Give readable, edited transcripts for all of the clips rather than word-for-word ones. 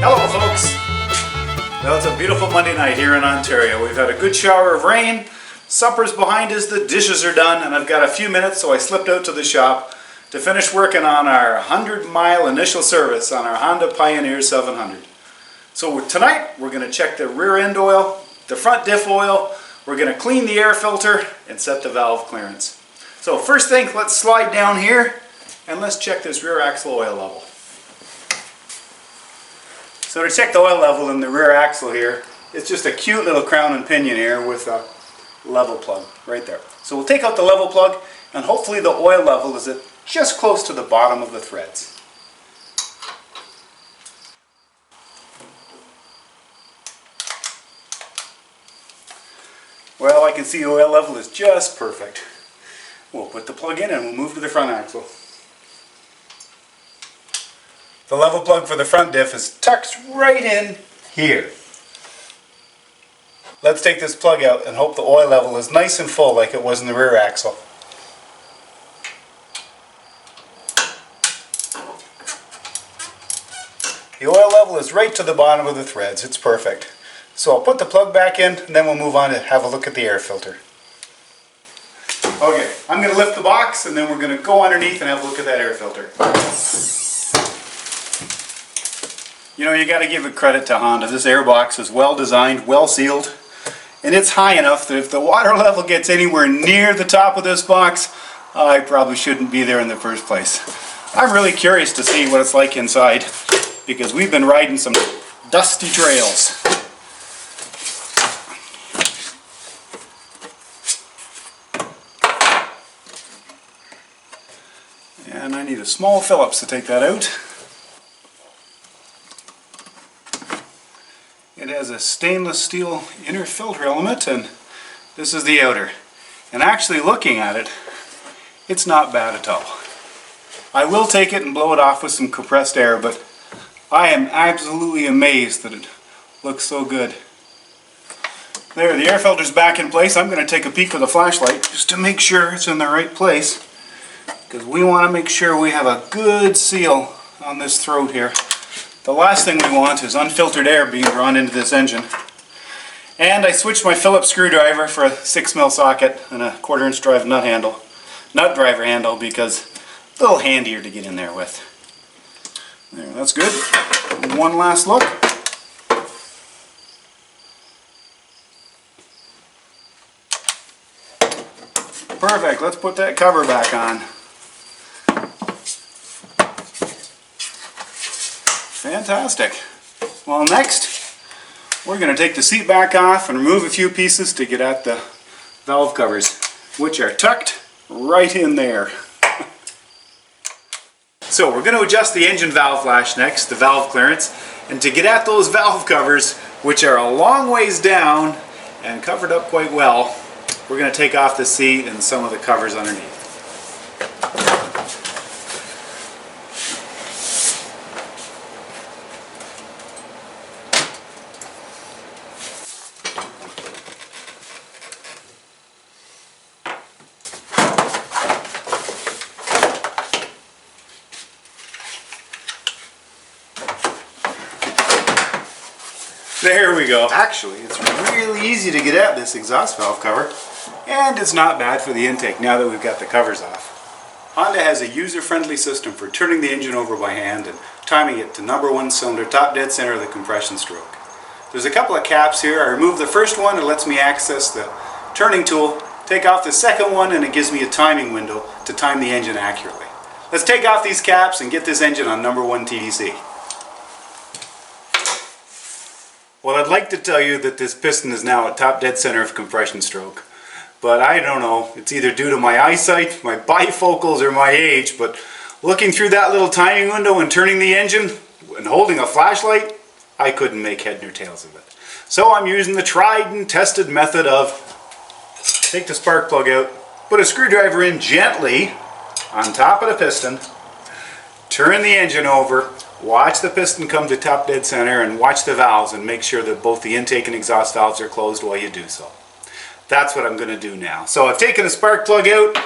Hello folks! Well, it's a beautiful Monday night here in Ontario. We've had a good shower of rain, supper's behind us, the dishes are done, and I've got a few minutes, so I slipped out to the shop to finish working on our 100-mile initial service on our Honda Pioneer 700. So tonight we're going to check the rear end oil, the front diff oil, we're going to clean the air filter and set the valve clearance. So first thing, let's slide down here and let's check this rear axle oil level. So to check the oil level in the rear axle here, it's just a cute little crown and pinion here with a level plug right there. So we'll take out the level plug and hopefully the oil level is at just close to the bottom of the threads. Well, I can see the oil level is just perfect. We'll put the plug in and we'll move to the front axle. The level plug for the front diff is tucked right in here. Let's take this plug out and hope the oil level is nice and full like it was in the rear axle. The oil level is right to the bottom of the threads. It's perfect. So I'll put the plug back in and then we'll move on to have a look at the air filter. Okay, I'm going to lift the box and then we're going to go underneath and have a look at that air filter. You know, you got to give it credit to Honda. This air box is well designed, well sealed, and it's high enough that if the water level gets anywhere near the top of this box, I probably shouldn't be there in the first place. I'm really curious to see what it's like inside because we've been riding some dusty trails. And I need a small Phillips to take that out. It has a stainless steel inner filter element and this is the outer. And actually looking at it, it's not bad at all. I will take it and blow it off with some compressed air, but I am absolutely amazed that it looks so good. There, the air filter's back in place. I'm going to take a peek with a flashlight just to make sure it's in the right place, because we want to make sure we have a good seal on this throat here. The last thing we want is unfiltered air being drawn into this engine. And I switched my Phillips screwdriver for a 6mm socket and a 1/4" drive nut driver handle because it's a little handier to get in there with. There, that's good. One last look. Perfect, let's put that cover back on. Fantastic. Well, next we're going to take the seat back off and remove a few pieces to get at the valve covers, which are tucked right in there. So we're going to adjust the engine valve flash next, the valve clearance, and to get at those valve covers, which are a long ways down and covered up quite well, we're going to take off the seat and some of the covers underneath. There we go. Actually, it's really easy to get at this exhaust valve cover, and it's not bad for the intake now that we've got the covers off. Honda has a user-friendly system for turning the engine over by hand and timing it to #1 cylinder, top dead center of the compression stroke. There's a couple of caps here. I remove the first one, it lets me access the turning tool. Take off the second one and it gives me a timing window to time the engine accurately. Let's take off these caps and get this engine on #1 TDC. Well, I'd like to tell you that this piston is now at top dead center of compression stroke, but I don't know. It's either due to my eyesight, my bifocals, or my age, but looking through that little timing window and turning the engine and holding a flashlight, I couldn't make head nor tails of it. So I'm using the tried and tested method of take the spark plug out, put a screwdriver in gently on top of the piston, turn the engine over, watch the piston come to top dead center and watch the valves and make sure that both the intake and exhaust valves are closed while you do so. That's what I'm going to do now. So I've taken the spark plug out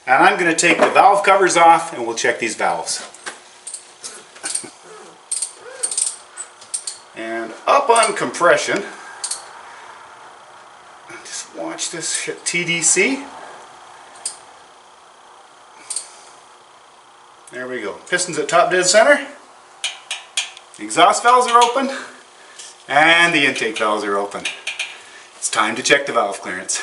and I'm going to take the valve covers off and we'll check these valves. And up on compression. Just watch this hit TDC. There we go. Pistons at top dead center. Exhaust valves are open. And the intake valves are open. It's time to check the valve clearance.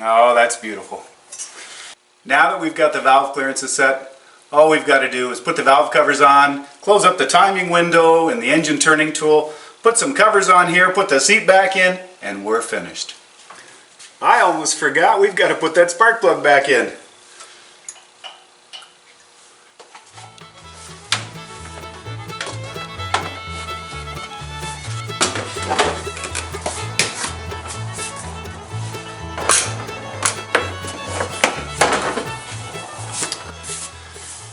Oh, that's beautiful. Now that we've got the valve clearances set, all we've got to do is put the valve covers on, close up the timing window and the engine turning tool, put some covers on here, put the seat back in, and we're finished. I almost forgot we've got to put that spark plug back in.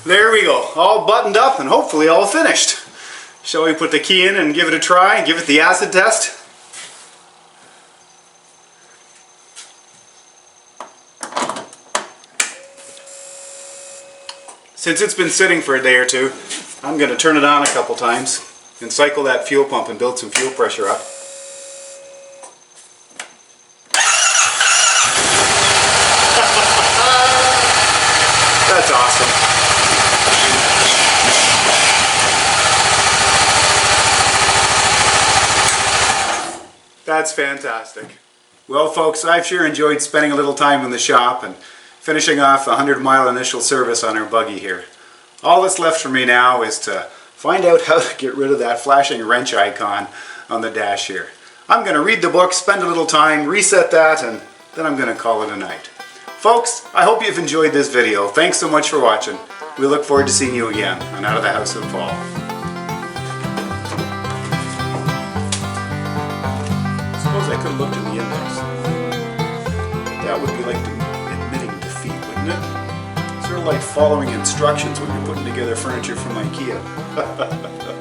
There we go, all buttoned up and hopefully all finished. Shall we put the key in and give it a try, give it the acid test? Since it's been sitting for a day or two, I'm going to turn it on a couple times and cycle that fuel pump and build some fuel pressure up. That's awesome. That's fantastic. Well folks, I've sure enjoyed spending a little time in the shop and finishing off a 100-mile initial service on our buggy here. All that's left for me now is to find out how to get rid of that flashing wrench icon on the dash here. I'm going to read the book, spend a little time, reset that, and then I'm going to call it a night. Folks, I hope you've enjoyed this video. Thanks so much for watching. We look forward to seeing you again on Out of the House in Fall. I could have looked in the index. That would be like admitting defeat, wouldn't it? Sort of like following instructions when you're putting together furniture from IKEA.